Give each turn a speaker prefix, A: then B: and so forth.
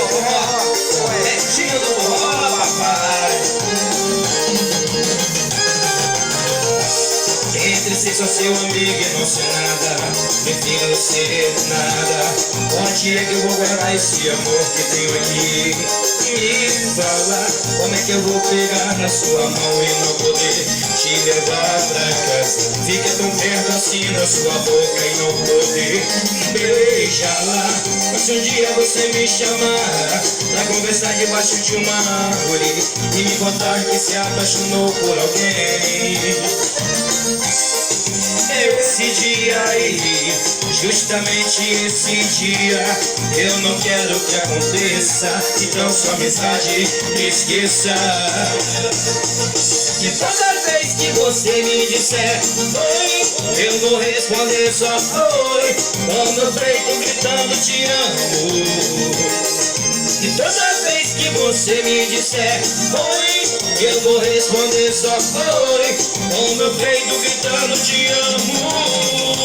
A: forró, netinho do forró, papai. Entre si sou seu amigo e não sei nada, me fingo ser nada. Onde é que eu vou guardar esse amor que tenho aqui? Me fala, como é que eu vou pegar na sua mão e não poder te levar pra casa? Fica tão perto assim da sua boca e não poder beijá-la. Mas se um dia você me chamar pra conversar debaixo de uma árvore e me contar que se apaixonou por alguém, esse dia aí, justamente esse dia, eu não quero que aconteça. Então sua amizade esqueça. E toda vez que você me disser oi, eu vou responder só oi, com meu peito gritando te amo. E toda vez que você me disser oi, eu vou responder só oi, com meu peito gritando te amo.